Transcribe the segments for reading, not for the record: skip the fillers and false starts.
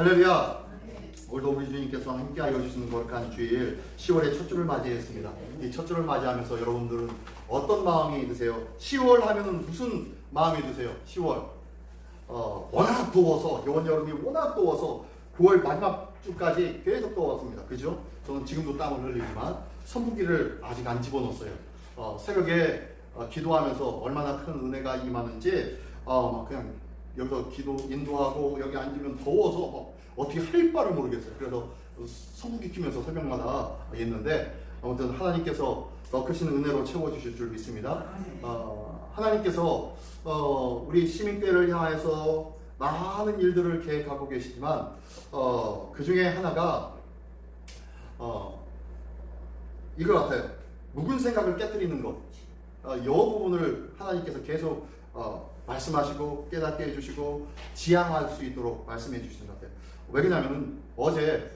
할렐루야. 오늘도 우리 주님께서 함께하여 주시는 거룩한 주일 10월의 첫 주를 맞이했습니다. 이 첫 주를 맞이하면서 여러분들은 어떤 마음이 드세요? 10월 하면은 무슨 마음이 드세요? 10월 워낙 더워서 이번 여름이 워낙 더워서 9월 마지막 주까지 계속 더웠습니다. 그죠? 저는 지금도 땀을 흘리지만 선풍기를 아직 안 집어넣었어요. 새벽에 기도하면서 얼마나 큰 은혜가 임하는지 그냥 여기서 기도 인도하고 여기 앉으면 더워서 어떻게 할 바를 모르겠어요. 그래서 선풍기 키면서 새벽마다 있는데 아무튼 하나님께서 더 크신 은혜로 채워주실 줄 믿습니다. 하나님께서 우리 시민교회를 향해서 많은 일들을 계획하고 계시지만 그 중에 하나가 이거 같아요. 묵은 생각을 깨뜨리는 것. 이 부분을 하나님께서 계속 말씀하시고 깨닫게 해주시고 지향할 수 있도록 말씀해 주시는 것 같아요. 왜냐하면 어제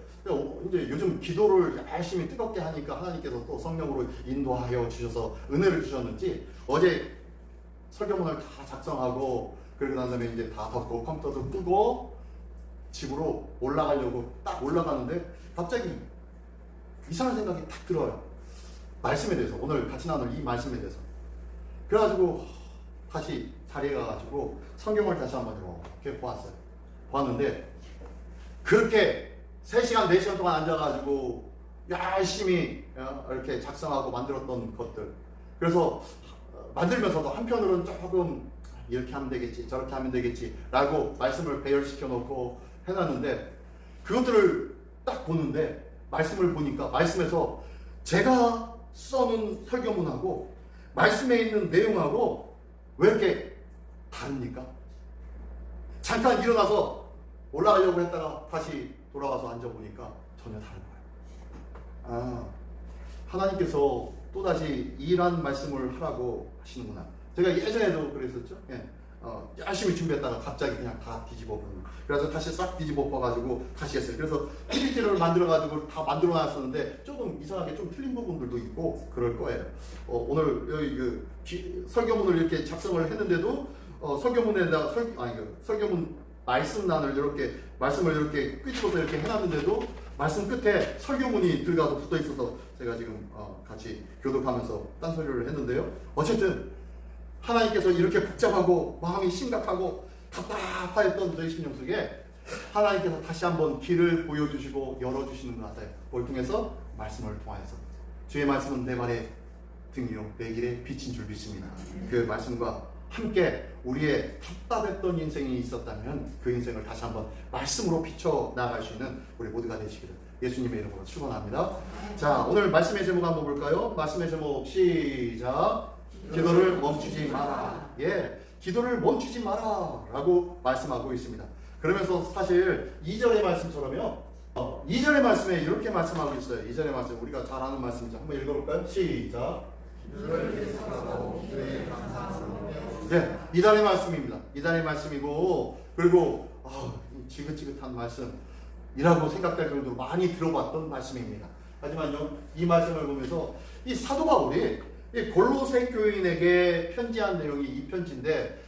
이제 요즘 기도를 열심히 뜨겁게 하니까 하나님께서 또 성령으로 인도하여 주셔서 은혜를 주셨는지 어제 설교문을 다 작성하고 그러고 난 다음에 이제 다 덮고 컴퓨터도 끄고 집으로 올라가려고 딱 올라가는데 갑자기 이상한 생각이 딱 들어요. 말씀에 대해서 오늘 같이 나눌 이 말씀에 대해서. 그래가지고 다시 자리에 가가지고 성경을 다시 한번 이렇게 보았어요. 보았는데 그렇게 3시간, 4시간 동안 앉아가지고 열심히 이렇게 작성하고 만들었던 것들. 그래서 만들면서도 한편으로는 조금 이렇게 하면 되겠지, 저렇게 하면 되겠지 라고 말씀을 배열시켜 놓고 해놨는데 그것들을 딱 보는데 말씀을 보니까 말씀에서 제가 써놓은 설교문하고 말씀에 있는 내용하고 왜 이렇게 다릅니까? 잠깐 일어나서 올라가려고 했다가 다시 돌아와서 앉아보니까 전혀 다른 거예요. 하나님께서 또다시 이런 말씀을 하라고 하시는구나. 제가 예전에도 그랬었죠. 예. 열심히 준비했다가 갑자기 그냥 다 뒤집어 버리고 그래서 다시 싹 뒤집어 봐가지고 다시 했어요. 그래서 PPT를 만들어가지고 다 만들어 놨었는데 조금 이상하게 좀 틀린 부분들도 있고 그럴 거예요. 오늘 여기 설교문을 이렇게 작성을 했는데도 설교문에다가 설교문 말씀란을 이렇게 말씀을 이렇게 끄집어서 이렇게 해놨는데도 말씀 끝에 설교문이 들어가서 붙어 있어서 제가 지금 같이 교독하면서 딴소리를 했는데요. 어쨌든 하나님께서 이렇게 복잡하고 마음이 심각하고 답답하였던 저희 심령 속에 하나님께서 다시 한번 길을 보여주시고 열어주시는 것 같아요. 그걸 통해서 말씀을 통하여서 주의 말씀은 내 발의 등이요 내 길에 빛인 줄 믿습니다. 그 말씀과 함께 우리의 답답했던 인생이 있었다면 그 인생을 다시 한번 말씀으로 비춰나갈 수 있는 우리 모두가 되시기를 예수님의 이름으로 축원합니다. 자, 오늘 말씀의 제목 한번 볼까요? 말씀의 제목 시작. 기도를 멈추지 마라. 예, 기도를 멈추지 마라 라고 말씀하고 있습니다. 그러면서 사실 2절의 말씀처럼요 2절의 말씀에 이렇게 말씀하고 있어요. 2절의 말씀 우리가 잘 아는 말씀이죠. 한번 읽어볼까요? 시작. 네, 2절의 말씀입니다. 2절의 말씀이고 그리고 지긋지긋한 말씀이라고 생각될 정도로 많이 들어봤던 말씀입니다. 하지만요 이 말씀을 보면서 이 사도 바울이 이 골로새 교인에게 편지한 내용이 이 편지인데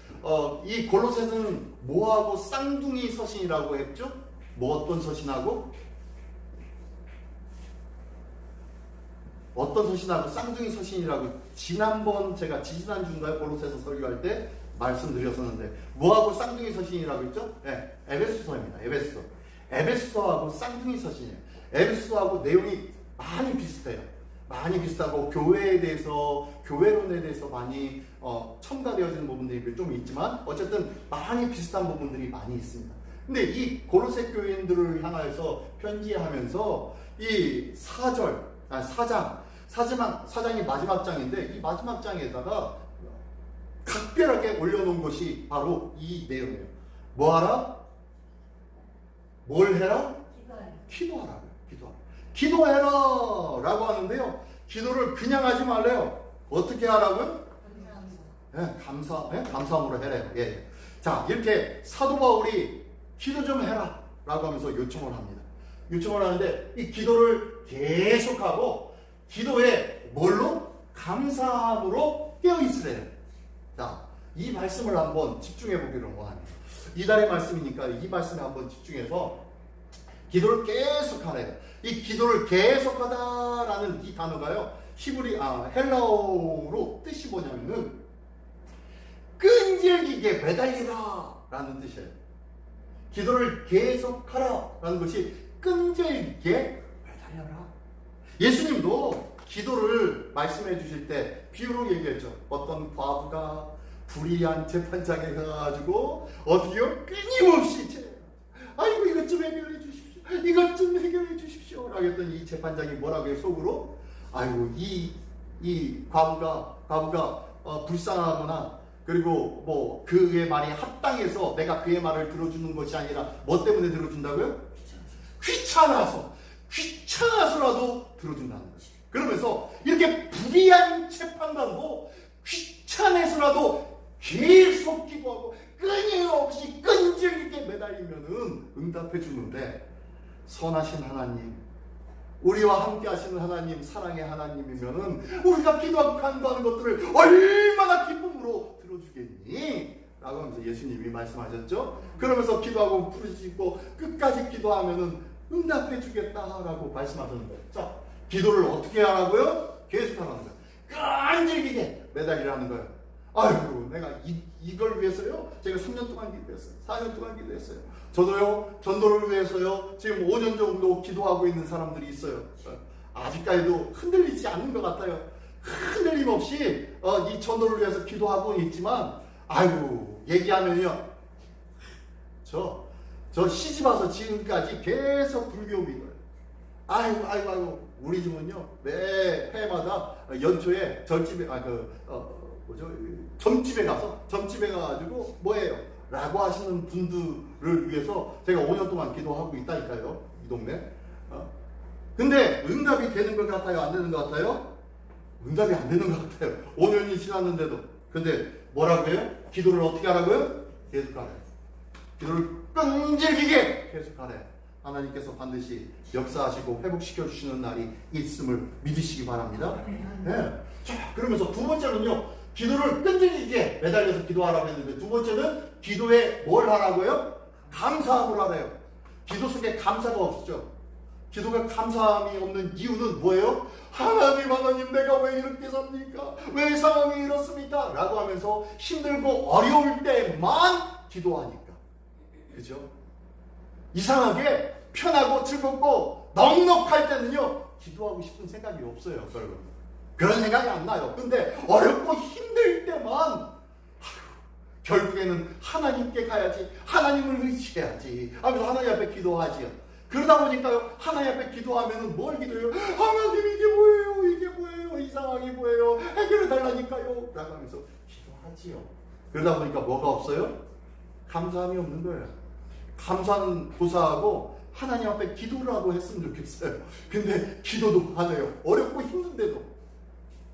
이 골로새는 뭐하고 쌍둥이 서신이라고 했죠? 뭐 어떤 서신하고? 어떤 서신하고 쌍둥이 서신이라고 지난번 제가 지지난주인가요? 골로새서 설교할 때 말씀드렸었는데 뭐하고 쌍둥이 서신이라고 했죠? 네, 에베소서입니다. 에베소서하고 쌍둥이 서신이에요. 에베소서하고 내용이 많이 비슷해요. 많이 비슷하고 교회에 대해서 교회론에 대해서 많이 첨가되어지는 부분들이 좀 있지만 어쨌든 많이 비슷한 부분들이 많이 있습니다. 근데 이 고로새 교인들을 향하여서 편지하면서 이 4장이 마지막 장인데 이 마지막 장에다가 각별하게 올려놓은 것이 바로 이 내용이에요. 뭐하라? 뭘 해라? 기도하라. 기도해라 라고 하는데요. 기도를 그냥 하지 말래요. 어떻게 하라고요? 감사함으로 해래요. 예. 자, 이렇게 사도 바울이 기도 좀 해라 라고 하면서 요청을 합니다. 요청을 하는데 이 기도를 계속하고 기도에 뭘로? 감사함으로 깨어있으래요. 자, 이 말씀을 한번 집중해 보기를 원합니다. 이달의 말씀이니까 이 말씀에 한번 집중해서 기도를 계속하래요. 이 기도를 계속하다라는 이 단어가요, 헬라어로 뜻이 뭐냐면은 끈질기게 매달리라 라는 뜻이에요. 기도를 계속하라 라는 것이 끈질기게 매달려라. 예수님도 기도를 말씀해 주실 때 비유로 얘기했죠. 어떤 과부가 불의한 재판장에 가가지고 어떻게요? 끊임없이 아이고 이것 좀 해결해 주십시오. 이것 좀 해결해 주십시오. 라고 했더니 이 재판장이 뭐라고 해요? 속으로 아이고 이 과부가 불쌍하거나 그리고 뭐 그의 말이 합당해서 내가 그의 말을 들어주는 것이 아니라 뭐 때문에 들어준다고요? 귀찮아서라도 들어준다는 거지. 그러면서 이렇게 불의한 재판관도 귀찮아서라도 계속 기도하고 끊임없이 끈질기게 매달리면은 응답해 주는데, 선하신 하나님, 우리와 함께 하시는 하나님, 사랑의 하나님이면은 우리가 기도하고 간구하는 것들을 얼마나 기쁨으로 들어주겠니? 라고 하면서 예수님이 말씀하셨죠. 그러면서 기도하고 부르짖고 끝까지 기도하면은 응답해 주겠다라고 말씀하셨는데, 자, 기도를 어떻게 하라고요? 계속 하라는 거예요. 끈질기게 매달리라는 거예요. 아이고, 내가 이걸 위해서요, 제가 3년 동안 기도했어요. 4년 동안 기도했어요. 저도요, 전도를 위해서요, 지금 5년 정도 기도하고 있는 사람들이 있어요. 아직까지도 흔들리지 않는 것 같아요. 흔들림 없이 이 전도를 위해서 기도하고 있지만, 아이고, 얘기하면요, 저 시집 와서 지금까지 계속 불교 믿어요. 아이고, 우리 집은요, 매 해마다 연초에 점집에 가가지고 뭐예요? 라고 하시는 분들을 위해서 제가 5년 동안 기도하고 있다니까요, 이 동네. 근데 응답이 되는 것 같아요? 안 되는 것 같아요? 응답이 안 되는 것 같아요. 5년이 지났는데도. 근데 뭐라고 해요? 기도를 어떻게 하라고요? 계속하래. 기도를 끈질기게 계속하래. 하나님께서 반드시 역사하시고 회복시켜 주시는 날이 있음을 믿으시기 바랍니다. 네. 자, 그러면서 두 번째는요, 기도를 끈질기게 매달려서 기도하라고 했는데, 두 번째는 기도에 뭘 하라고요? 감사함을 하래요. 기도 속에 감사가 없죠. 기도가 감사함이 없는 이유는 뭐예요? 하나님, 내가 왜 이렇게 삽니까? 왜 상황이 이렇습니까? 라고 하면서 힘들고 어려울 때만 기도하니까. 그죠? 이상하게 편하고 즐겁고 넉넉할 때는요, 기도하고 싶은 생각이 없어요, 여러분. 그런 생각이 안 나요. 근데 어렵고 힘들 때만 결국에는 하나님께 가야지, 하나님을 의지해야지 하면서 하나님 앞에 기도하지요. 그러다 보니까요, 하나님 앞에 기도하면은 뭘 기도해요? 하나님, 이게 뭐예요? 이 상황이 뭐예요? 해결해 달라니까요. 라고 하면서 기도하지요. 그러다 보니까 뭐가 없어요? 감사함이 없는 거예요. 감사는 고사하고 하나님 앞에 기도를 하고 했으면 좋겠어요. 근데 기도도 안 해요. 어렵고 힘든데도.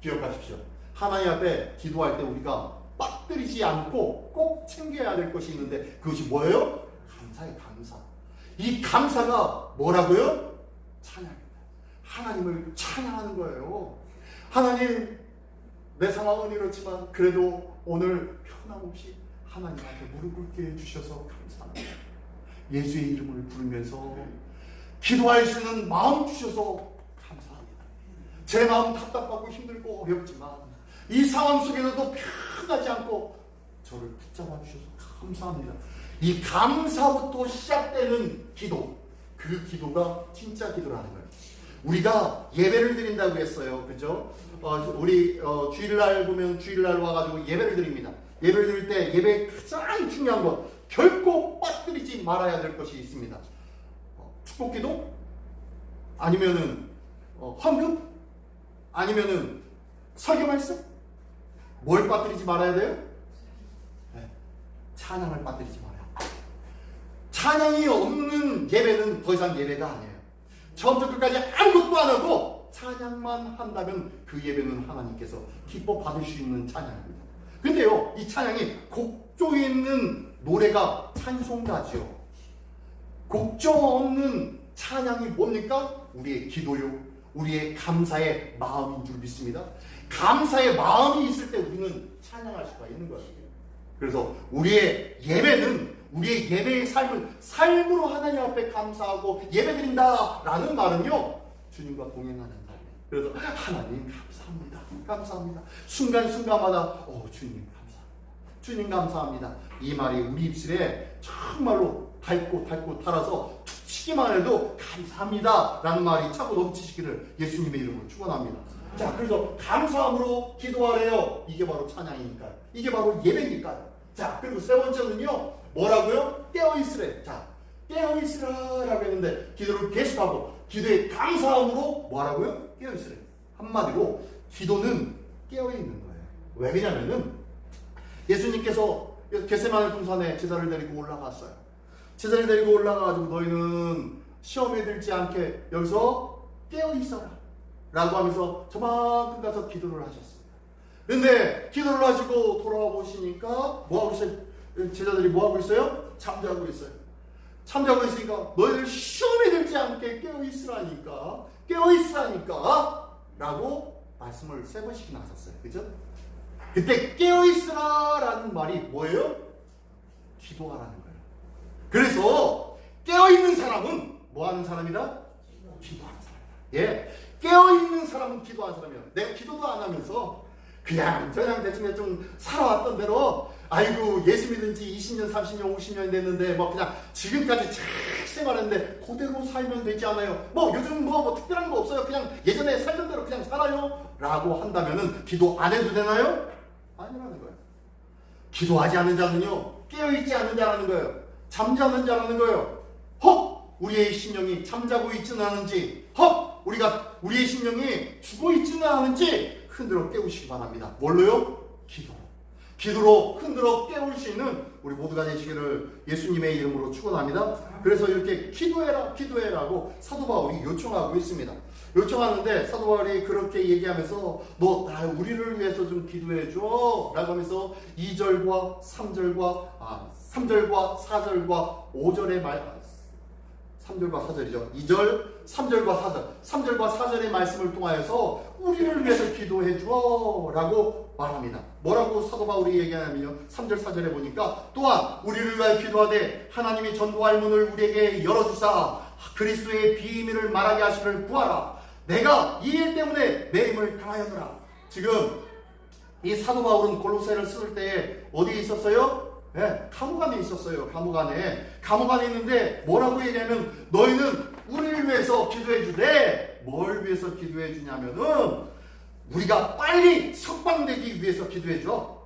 기억하십시오. 하나님 앞에 기도할 때 우리가 빠뜨리지 않고 꼭 챙겨야 될 것이 있는데, 그것이 뭐예요? 감사의 감사. 이 감사가 뭐라고요? 찬양입니다. 하나님을 찬양하는 거예요. 하나님, 내 상황은 이렇지만 그래도 오늘 편함없이 하나님한테 무릎 꿇게 해주셔서 감사합니다. 예수의 이름을 부르면서 기도할 수 있는 마음 주셔서 감사합니다. 제 마음 답답하고 힘들고 어렵지만 이 상황 속에서도 편하지 않고 저를 붙잡아 주셔서 감사합니다. 이 감사부터 시작되는 기도, 그 기도가 진짜 기도라는 거예요. 우리가 예배를 드린다고 했어요. 그죠? 우리 주일날 보면 주일날 와가지고 예배를 드립니다. 예배를 드릴 때 예배의 가장 중요한 것, 결코 빠뜨리지 말아야 될 것이 있습니다. 축복기도? 아니면은 헌금? 아니면은 설교 말씀? 뭘 빠뜨리지 말아야 돼요? 네. 찬양을 빠뜨리지 말아요. 찬양이 없는 예배는 더 이상 예배가 아니에요. 처음부터 끝까지 아무것도 안 하고 찬양만 한다면 그 예배는 하나님께서 기뻐 받을 수 있는 찬양입니다. 근데요, 이 찬양이 곡조 있는 노래가 찬송가죠. 곡조 없는 찬양이 뭡니까? 우리의 기도요, 우리의 감사의 마음인 줄 믿습니다. 감사의 마음이 있을 때 우리는 찬양할 수가 있는 거예요. 그래서 우리의 예배는 우리의 예배의 삶으로 하나님 앞에 감사하고 예배드린다 라는 말은요, 주님과 동행하는 삶. 그래서 하나님 감사합니다. 감사합니다. 순간순간마다 주님 감사합니다. 주님 감사합니다. 이 말이 우리 입술에 정말로 닳고 달아서 툭 치기만 해도 감사합니다 라는 말이 차고 넘치시기를 예수님의 이름으로 축원합니다. 자, 그래서 감사함으로 기도하래요. 이게 바로 찬양이니까요. 이게 바로 예배니까요. 자, 그리고 세 번째는요, 뭐라고요? 깨어있으래. 자, 깨어있으라라고 했는데 기도를 계속하고 기도의 감사함으로 뭐라고요? 깨어있으래. 한마디로 기도는 깨어있는 거예요. 왜 그러냐면은 예수님께서 겟세마네 동산에 제자를 데리고 올라갔어요. 제자를 데리고 올라가가지고 너희는 시험에 들지 않게 여기서 깨어있어라 라고 하면서 저만큼 가서 기도를 하셨습니다. 근데 기도를 하시고 돌아와 보시니까 뭐하고 있어요? 제자들이 뭐하고 있어요? 잠자고 있어요. 잠자고 있으니까 너희들 시험에 들지 않게 깨어있으라니까 라고 말씀을 세 번씩이나 하셨어요. 그죠? 그때 깨어있으라라는 말이 뭐예요? 기도하라는 거예요. 그래서 깨어있는 사람은 뭐하는 사람이다? 기도하는 사람이다. 예, 깨어있는 사람은 기도하는 사람이야. 내가 기도도 안 하면서 그냥 대충 살아왔던 대로 아이고 예수 믿은 지 20년 30년 50년 됐는데 뭐 그냥 지금까지 잘 생활했는데 그대로 살면 되지 않아요? 뭐 요즘 뭐 특별한 거 없어요. 그냥 예전에 살던 대로 그냥 살아요 라고 한다면은 기도 안 해도 되나요? 아니라는 거예요. 기도하지 않는 자는요, 깨어있지 않는 자라는 거예요. 잠자는 자라는 거예요. 혹 우리의 심령이 잠자고 있지는 않은지, 혹 우리의 심령이 죽어 있지는 않은지 흔들어 깨우시기 바랍니다. 뭘로요? 기도로 흔들어 깨울 수 있는 우리 모두가 되시기를 예수님의 이름으로 축원합니다. 그래서 이렇게 기도해라고 사도 바울이 요청하고 있습니다. 요청하는데 사도 바울이 그렇게 얘기하면서 너 우리를 위해서 좀 기도해줘 라고 하면서 2절과 3절과 4절과 5절의 3절과 4절이죠. 2절, 3절과 4절의 말씀을 통하여서 우리를 위해서 기도해 줘 라고 말합니다. 뭐라고 사도 바울이 얘기하냐면요, 3절 4절에 보니까 또한 우리를 위하여 기도하되 하나님이 전도할 문을 우리에게 열어주사 그리스도의 비밀을 말하게 하시를 구하라. 내가 이 일 때문에 내 힘을 당하였노라. 지금 이 사도 바울은 골로새를 쓸 때 어디에 있었어요? 네, 감옥 안에 있었어요. 감옥 안에 있는데 뭐라고 얘기하면 너희는 우리를 위해서 기도해 주되, 뭘 위해서 기도해 주냐면은 우리가 빨리 석방되기 위해서 기도해 줘.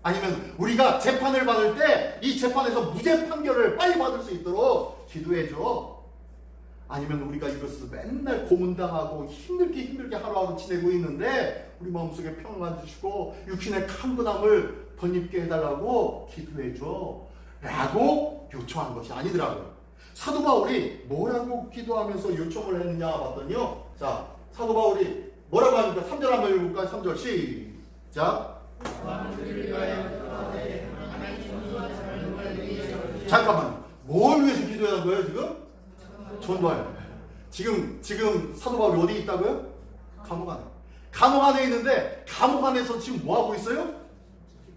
아니면 우리가 재판을 받을 때 이 재판에서 무죄 판결을 빨리 받을 수 있도록 기도해 줘. 아니면 우리가 이것을 맨날 고문당하고 힘들게 하루하루 지내고 있는데 우리 마음속에 평안을 주시고 육신의 강건함을 덧입게 해달라고 기도해줘 라고 요청한 것이 아니더라고요. 사도 바울이 뭐라고 기도하면서 요청을 했느냐 봤더니요, 자, 사도 바울이 뭐라고 하니까 3절 한번 읽어볼까요? 3절 시작. 잠깐만, 뭘 위해서 기도하는 거예요 지금? 전도할. 지금 사도 바울이 어디 있다고요? 감옥 안에 있는데 감옥 안에서 지금 뭐 하고 있어요?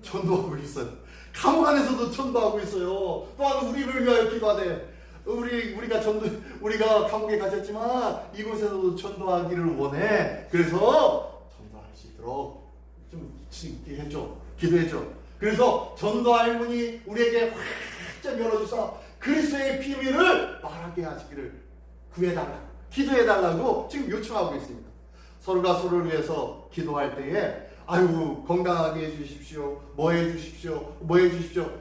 전도하고 있어요. 감옥 안에서도 전도하고 있어요. 또한 우리를 위하여 기도하되 우리가 감옥에 갇혔지만 이곳에서도 전도하기를 원해. 그래서 전도할 수 있도록 좀 해줘. 기도해줘. 그래서 전도할 문이 우리에게 활짝 열어주사 그리스도의 비밀을 말하게 하시기를 구해달라, 기도해달라고 지금 요청하고 있습니다. 서로가 서로를 위해서 기도할 때에 아유 건강하게 해주십시오, 뭐 해주십시오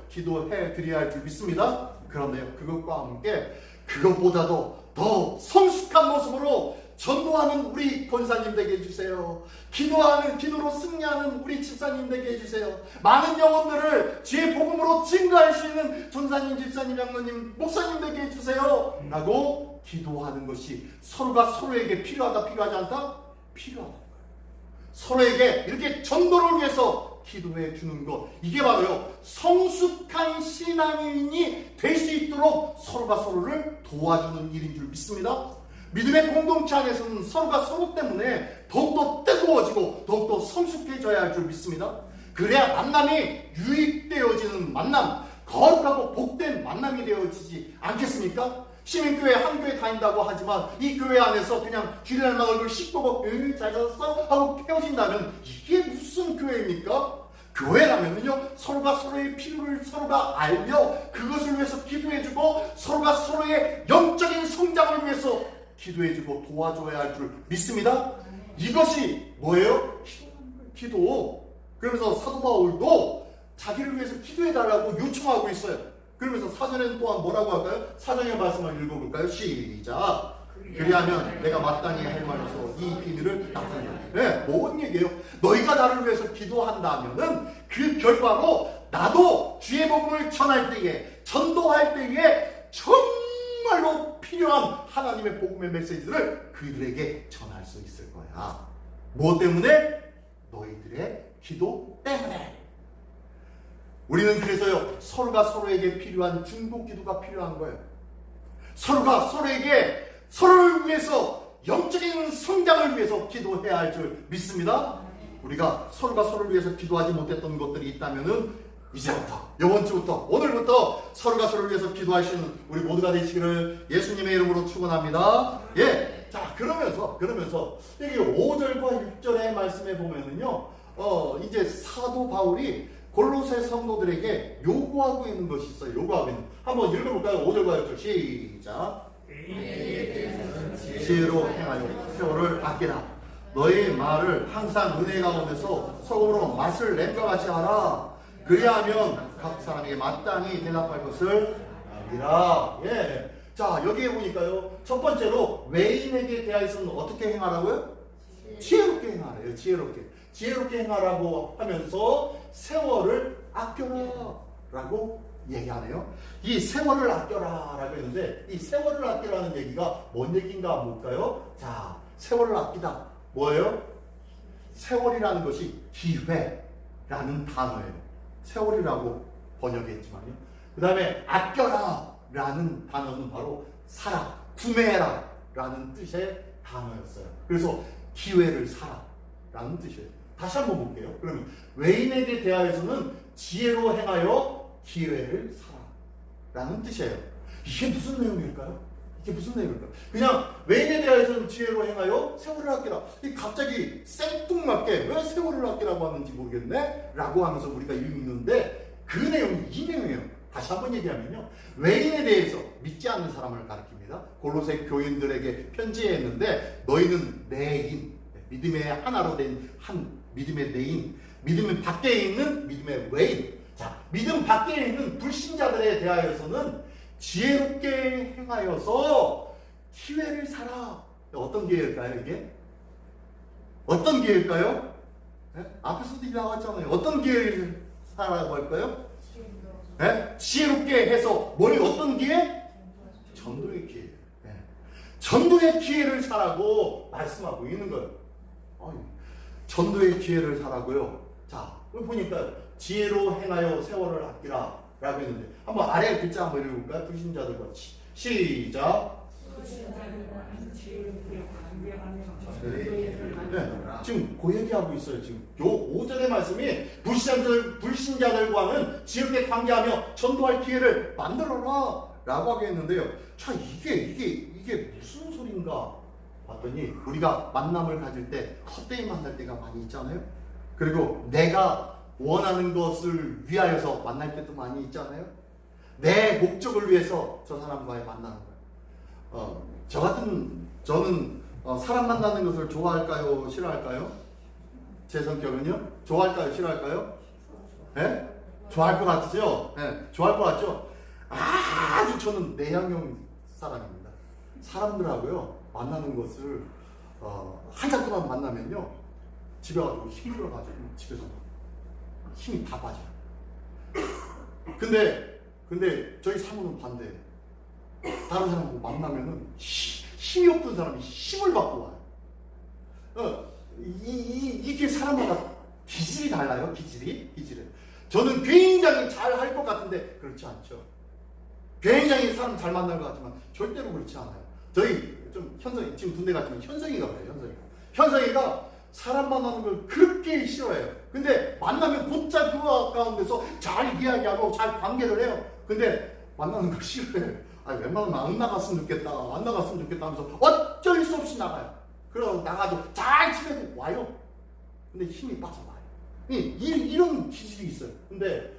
기도해 드려야 할 줄 믿습니다. 그런데요, 그것과 함께 그것보다도 더 성숙한 모습으로 전도하는 우리 권사님 되게 해주세요. 기도로 승리하는 우리 집사님 되게 해주세요. 많은 영혼들을 주의 복음으로 증거할 수 있는 전사님, 집사님, 장로님, 목사님 되게 해주세요 라고 기도하는 것이 서로가 서로에게 필요하다, 필요하지 않다? 필요하다. 서로에게 이렇게 전도를 위해서 기도해 주는 것, 이게 바로요 성숙한 신앙인이 될 수 있도록 서로가 서로를 도와주는 일인 줄 믿습니다. 믿음의 공동체 안에서는 서로가 서로 때문에 더욱더 뜨거워지고 더욱더 성숙해져야 할 줄 믿습니다. 그래야 만남이 유입되어지는 만남, 거룩하고 복된 만남이 되어지지 않겠습니까? 시민교회 한 교회 다닌다고 하지만 이 교회 안에서 그냥 주일날만 얼굴 씻고 먹고 잘 잤어? 하고 헤어진다면 이게 무슨 교회입니까? 교회라면요, 서로가 서로의 필요를 서로가 알며 그것을 위해서 기도해주고 서로가 서로의 영적인 성장을 위해서 기도해주고 도와줘야 할 줄 믿습니다. 이것이 뭐예요? 기도. 그러면서 사도 바울도 자기를 위해서 기도해달라고 요청하고 있어요. 그러면서 사전에는 또한 뭐라고 할까요? 사전의 말씀을 읽어볼까요? 시작. 그리하면 내가 마땅히 할 말로서 이 비밀을 나타내라. 네, 뭔 얘기예요? 너희가 나를 위해서 기도한다면은 그 결과로 나도 주의 복음을 전할 때에, 전도할 때에 정말로 필요한 하나님의 복음의 메시지를 그들에게 전할 수 있을 거야. 무엇 때문에? 너희들의 기도 때문에. 우리는 그래서요, 서로가 서로에게 필요한 중보 기도가 필요한 거예요. 서로가 서로에게 서로를 위해서 영적인 성장을 위해서 기도해야 할 줄 믿습니다. 우리가 서로가 서로를 위해서 기도하지 못했던 것들이 있다면은 이제부터, 이번 주부터, 오늘부터 서로가 서로를 위해서 기도하시는 우리 모두가 되시기를 예수님의 이름으로 축원합니다. 예. 자, 그러면서 여기 5절과 6절의 말씀에 보면은요, 이제 사도 바울이 골로새 성도들에게 요구하고 있는 것이 있어요. 요구하고 있는. 한번 읽어볼까요? 5절과 6절 시작. 지혜로 행하여 세월을 아끼라. 너희 말을 항상 은혜 가운데서 소금으로 맛을 낸것 같이 하라. 그리하면 각 사람에게 마땅히 대답할 것을 알리라. 예. 자, 여기에 보니까요, 첫 번째로 외인에게 대하여서는 어떻게 행하라고요? 지혜롭게 행하래요. 지혜롭게 행하라고 하면서 세월을 아껴라 라고 얘기하네요. 이 세월을 아껴라 라고 했는데, 이 세월을 아끼라는 얘기가 뭔 얘기인가 볼까요? 자, 세월을 아끼다 뭐예요? 세월이라는 것이 기회라는 단어예요. 세월이라고 번역했지만요, 그 다음에 아껴라 라는 단어는 바로 사라, 구매해라 라는 뜻의 단어였어요. 그래서 기회를 사라 라는 뜻이에요. 다시 한번 볼게요. 그러면 외인에게 대하여서는 지혜로 행하여 기회를 사라 라는 뜻이에요. 이게 무슨 내용일까요? 그냥 외인에 대하여서는 지혜로 행하여 세월을 아끼라. 갑자기 생뚱맞게 왜 세월을 아끼라고 하는지 모르겠네 라고 하면서 우리가 읽는데, 그 내용이 이 내용이에요. 다시 한번 얘기하면요, 외인에 대해서 믿지 않는 사람을 가리킵니다. 골로새 교인들에게 편지했는데, 너희는 내인, 믿음의 하나로 된 한 믿음의 내인, 믿음 밖에 있는 믿음의 외인. 자, 믿음 밖에 있는 불신자들에 대하여서는 지혜롭게 행하여서 기회를 사라. 어떤 기회일까요, 이게? 어떤 기회일까요? 네? 앞에서도 나왔잖아요. 어떤 기회를 사라고 할까요? 네? 지혜롭게 해서 뭘, 어떤 기회? 전도의 기회. 네. 전도의 기회를 사라고 말씀하고 있는 거예요. 전도의 기회를 사라고요. 자, 보니까 지혜로 행하여 세월을 아끼라 라고 했는데, 한번 아래 글자 한번 읽어볼까요? 불신자들과 시작. 네, 지금 그 얘기하고 있어요. 지금 요 5절의 말씀이 불신자들과는 지혜롭게 관계하며 전도할 기회를 만들어라 라고 하게 했는데요. 자, 이게 무슨 소린가 봤더니, 우리가 만남을 가질 때 헛되이 만날 때가 많이 있잖아요. 그리고 내가 원하는 것을 위하여서 만날 때도 많이 있잖아요. 내 목적을 위해서 저 사람과의 만나는 거예요. 저는 사람 만나는 것을 좋아할까요? 싫어할까요? 제 성격은요? 좋아할까요? 싫어할까요? 네? 좋아할 것 같죠? 네, 좋아할 것 같죠? 아주 저는 내향형 사람입니다. 사람들하고요, 만나는 것을 한 달 동안 만나면요, 집에 가지고 힘들어가지고 집에서 힘이 다 빠져요. 근데 저희 사모는 반대예요. 다른 사람하고 만나면은 힘이 없던 사람이 힘을 받고 와요. 이게 사람마다 기질이 달라요. 기질이. 저는 굉장히 잘 할 것 같은데 그렇지 않죠. 굉장히 사람 잘 만날 것 같지만 절대로 그렇지 않아요. 저희 좀 지금 군대 갔지만 현성이가 그래요. 현성이가 사람 만나는 걸 그렇게 싫어해요. 근데 만나면 곧잘 그 가운데서 잘 이야기하고 잘 관계를 해요. 근데 만나는 걸 싫어해. 아니, 웬만하면 안 나갔으면 좋겠다, 안 나갔으면 좋겠다 하면서 어쩔 수 없이 나가요. 그러고 나가도 잘 지내고 와요. 근데 힘이 빠져나요. 이런 기질이 있어요. 근데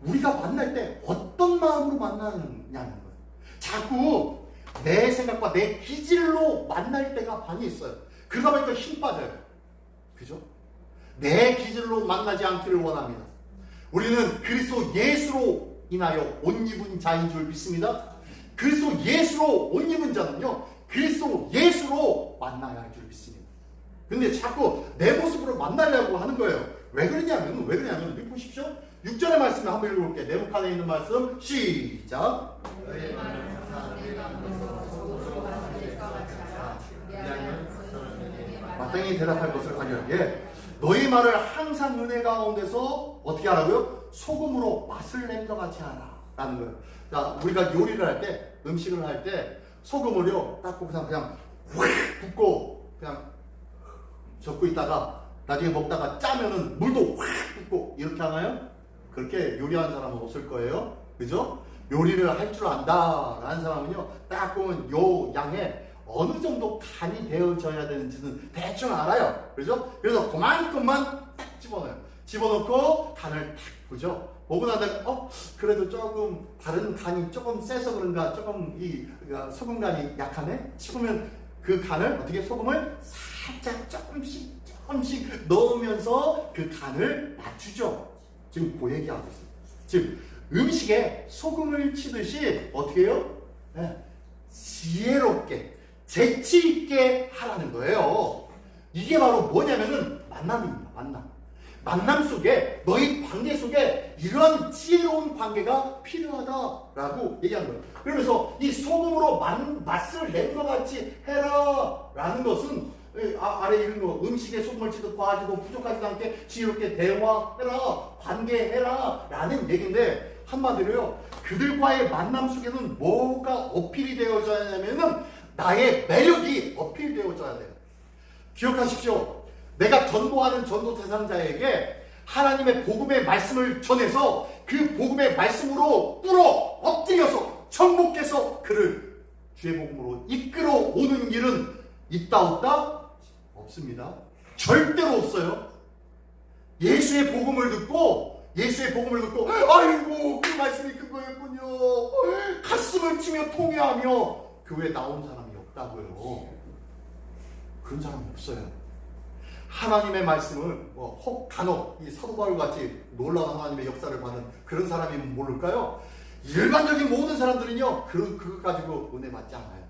우리가 만날 때 어떤 마음으로 만나느냐는 거예요. 자꾸 내 생각과 내 기질로 만날 때가 많이 있어요. 그러다 보니까 힘 빠져요. 그죠? 내 기질로 만나지 않기를 원합니다. 우리는 그리스도 예수로 인하여 옷 입은 자인 줄 믿습니다. 그리스도 예수로 옷 입은 자는요, 그리스도 예수로 만나야 할 줄 믿습니다. 근데 자꾸 내 모습으로 만나려고 하는 거예요. 왜 그러냐면 여기 보십시오. 6절의 말씀을 한번 읽어볼게요. 네모칸에 있는 말씀 시작. 마땅히 대답할 것을 아니요. 너희 말을 항상 은혜 가운데서 어떻게 하라고요? 소금으로 맛을 낸 것 같이 하라 라는 거예요. 자, 우리가 요리를 할 때, 음식을 할 때 소금을요 딱 그냥 확 붓고 그냥 적고 있다가 나중에 먹다가 짜면은 물도 확 붓고 이렇게 하나요? 그렇게 요리하는 사람은 없을 거예요. 그죠? 요리를 할 줄 안다 라는 사람은요, 딱 보면 요 양에 어느 정도 간이 되어져야 되는지는 대충 알아요. 그죠? 그래서 그만큼만 딱 집어넣어요. 집어넣고 간을 탁 보죠. 보고 나다가 그래도 조금 다른 간이 조금 세서 그런가, 조금 이 소금 간이 약하네 싶으면 그 간을 어떻게, 소금을 살짝 조금씩 넣으면서 그 간을 맞추죠. 지금 그 얘기하고 있어요. 지금 음식에 소금을 치듯이 어떻게 해요? 지혜롭게 재치 있게 하라는 거예요. 이게 바로 뭐냐면은 만남입니다. 만남 속에, 너희 관계 속에 이런 지혜로운 관계가 필요하다라고 얘기하는 거예요. 그러면서 이 소금으로 맛을 낸 것 같이 해라 라는 것은 아래 읽은 거, 음식에 소금을 치듯 과하지도 부족하지도 않게 지혜롭게 대화해라, 관계해라 라는 얘기인데, 한마디로요, 그들과의 만남 속에는 뭐가 어필이 되어져야 하냐면은 나의 매력이 어필되어져야 돼요. 기억하십시오. 내가 전도하는 전도 대상자에게 하나님의 복음의 말씀을 전해서 그 복음의 말씀으로 뚫어 엎드려서 정복해서 그를 주의 복음으로 이끌어 오는 일은 있다 없다? 없습니다. 절대로 없어요. 예수의 복음을 듣고 아이고 그 말씀이 그거였군요, 가슴을 치며 통회하며 교회에 나온 사람이 없다고요. 그런 사람 없어요. 하나님의 말씀을 혹 간혹 이 사도 바울 같이 놀라운 하나님의 역사를 받은 그런 사람이 모를까요? 일반적인 모든 사람들은요 그거 가지고 은혜 받지 않아요.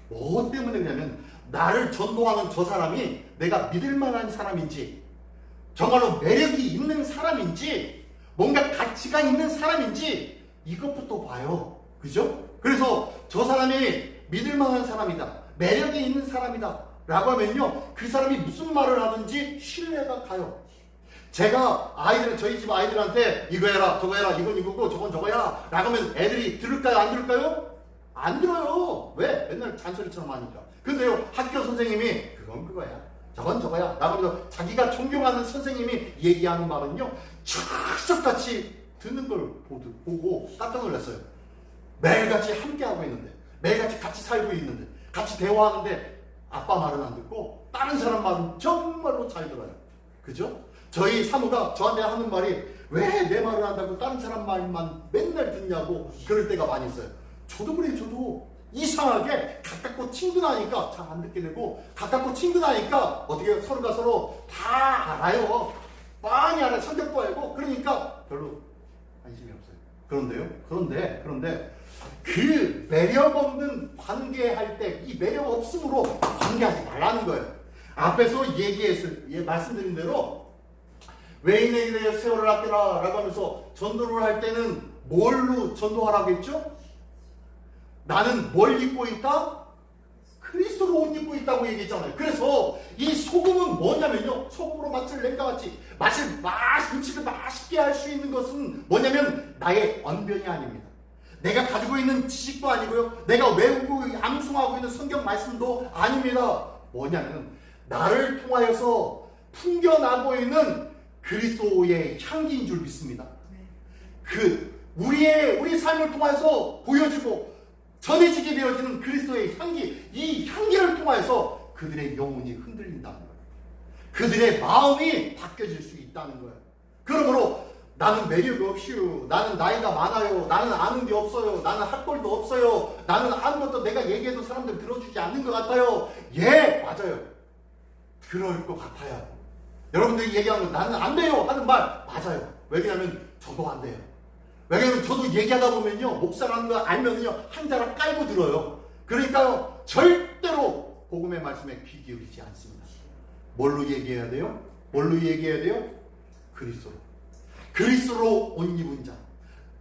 뭐 때문에 그러냐면, 나를 전도하는 저 사람이 내가 믿을 만한 사람인지, 정말로 매력이 있는 사람인지, 뭔가 가치가 있는 사람인지 이것부터 봐요. 그죠? 그래서 저 사람이 믿을 만한 사람이다, 매력이 있는 사람이다 라고 하면요, 그 사람이 무슨 말을 하든지 신뢰가 가요. 제가 저희 집 아이들한테 이거 해라 저거 해라, 이건 이거고 저건 저거야 라고 하면 애들이 들을까요 안 들을까요? 안 들어요. 왜? 맨날 잔소리처럼 하니까. 근데요, 학교 선생님이 그건 그거야 저건 저거야 라고 하면서 자기가 존경하는 선생님이 얘기하는 말은요 철석같이 듣는 걸 보고 깜짝 놀랐어요. 매일같이 함께하고 있는데, 매일같이 같이 살고 있는데, 같이 대화하는데 아빠 말은 안 듣고 다른 사람 말은 정말로 잘 들어요. 그죠? 저희 사모가 저한테 하는 말이, 왜 내 말을 한다고 다른 사람 말만 맨날 듣냐고 그럴 때가 많이 있어요. 저도 그래요. 저도 이상하게 가깝고 친근하니까 잘 안 듣게 되고, 가깝고 친근하니까 어떻게 서로가 서로 다 알아요. 많이 알아요. 성격도 알고. 그러니까 별로 관심이 없어요. 그런데 그 매력 없는 관계할 때 이 매력 없음으로 관계하지 말라는 거예요. 앞에서 말씀드린 대로 외인에게 대해 세월을 아끼라 라고 하면서 전도를 할 때는 뭘로 전도하라고 했죠? 나는 뭘 입고 있다? 그리스도로 옷 입고 있다고 얘기했잖아요. 그래서 이 소금은 뭐냐면요, 소금으로 맛을 낸것 같이 음식을 맛있게 할 수 있는 것은 뭐냐면 나의 언변이 아닙니다. 내가 가지고 있는 지식도 아니고요, 내가 외우고 암송하고 있는 성경 말씀도 아닙니다. 뭐냐면 나를 통하여서 풍겨나고 있는 그리스도의 향기인 줄 믿습니다. 우리 삶을 통해서 보여지고 전해지게 되어지는 그리스도의 향기, 이 향기를 통해서 그들의 영혼이 흔들린다는 거예요. 그들의 마음이 바뀌어질 수 있다는 거예요. 그러므로 나는 매력이 없이요, 나는 나이가 많아요, 나는 아는 게 없어요, 나는 학벌도 없어요, 나는 아무것도 내가 얘기해도 사람들 들어주지 않는 것 같아요. 예, 맞아요. 그럴 것 같아요. 여러분들이 얘기하는 거 나는 안 돼요 하는 말 맞아요. 왜냐하면 저도 안 돼요. 왜냐하면 저도 얘기하다 보면요, 목사라는 거 알면요 한 자락 깔고 들어요. 그러니까요 절대로 복음의 말씀에 귀 기울이지 않습니다. 뭘로 얘기해야 돼요? 뭘로 얘기해야 돼요? 그리스도로 옷 입은 자.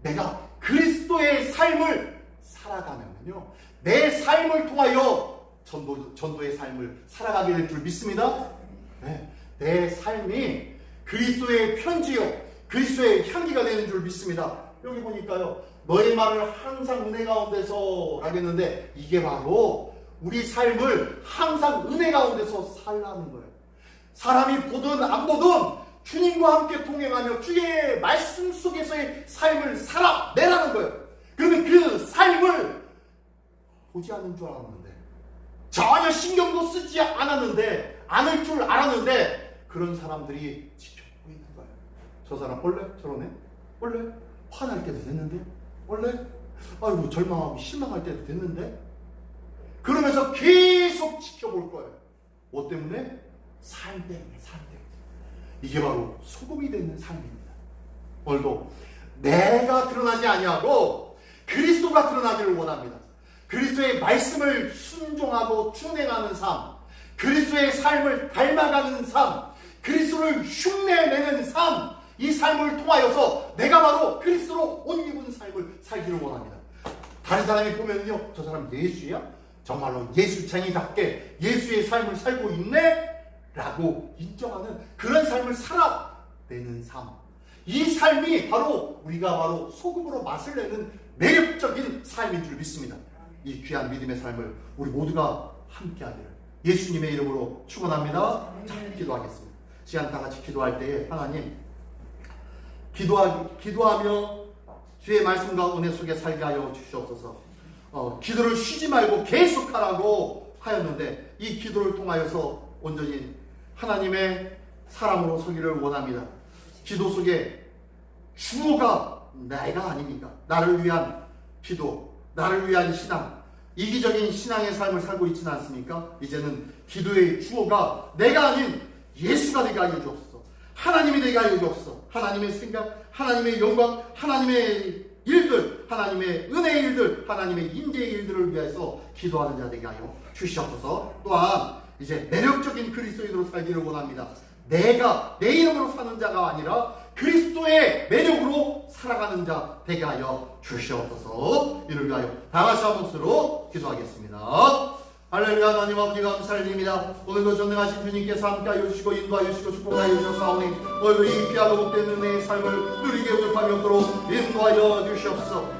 내가 그리스도의 삶을 살아가면요 내 삶을 통하여 전도의 삶을 살아가게 될 줄 믿습니다. 네, 내 삶이 그리스도의 편지요, 그리스도의 향기가 되는 줄 믿습니다. 여기 보니까요, 너의 말을 항상 은혜 가운데서 라겠는데, 이게 바로 우리 삶을 항상 은혜 가운데서 살라는 거예요. 사람이 보든 안 보든 주님과 함께 동행하며 주의 말씀 속에서의 삶을 살아내라는 거예요. 그러면 그 삶을 보지 않는 줄 알았는데, 전혀 신경도 쓰지 않았는데, 않을 줄 알았는데, 그런 사람들이 지켜보고 있는 거예요. 저 사람 원래 저러네? 원래 화날 때도 됐는데? 원래 아이고 절망하고 실망할 때도 됐는데? 그러면서 계속 지켜볼 거예요. 뭐 때문에? 삶 때문에. 이게 바로 소금이 되는 삶입니다. 오늘도 내가 드러나지 아니하고 그리스도가 드러나기를 원합니다. 그리스도의 말씀을 순종하고 준행하는 삶, 그리스도의 삶을 닮아가는 삶, 그리스도를 흉내내는 삶, 이 삶을 통하여서 내가 바로 그리스도로 옷 입은 삶을 살기를 원합니다. 다른 사람이 보면요, 저 사람 예수야? 정말로 예수쟁이답게 예수의 삶을 살고 있네? 라고 인정하는 그런 삶을 살아내는 삶. 이 삶이 바로 우리가 바로 소금으로 맛을 내는 매력적인 삶인 줄 믿습니다. 이 귀한 믿음의 삶을 우리 모두가 함께 하기를 예수님의 이름으로 축원합니다. 자, 기도하겠습니다. 시간 다 같이 기도할 때에 하나님, 기도하며 주의 말씀과 은혜 속에 살게 하여 주시옵소서. 기도를 쉬지 말고 계속하라고 하였는데, 이 기도를 통하여서 온전히 하나님의 사람으로 서기를 원합니다. 기도 속에 주어가 내가 아닙니까? 나를 위한 기도, 나를 위한 신앙, 이기적인 신앙의 삶을 살고 있지는 않습니까? 이제는 기도의 주어가 내가 아닌 예수가 되게 하여 주옵소서. 하나님이 되게 하여 주옵소서. 하나님의 생각, 하나님의 영광, 하나님의 일들, 하나님의 은혜의 일들, 하나님의 인재의 일들을 위해서 기도하는 자 되게 하여 주시옵소서. 또한 이제 매력적인 그리스도인으로 살기를 원합니다. 내가 내 이름으로 사는 자가 아니라 그리스도의 매력으로 살아가는 자 되게 하여 주시옵소서. 이를 위하여 다 같이 한 목소리로 기도하겠습니다. 할렐루야. 하나님 아버지 감사드립니다. 오늘도 전능하신 주님께서 함께하여 주시고 인도하여 주시고 축복하여 주셔서오니 오늘도 이 귀하고 복된 은혜의 삶을 누리게 응답하며 도록 인도하여 주시옵소서.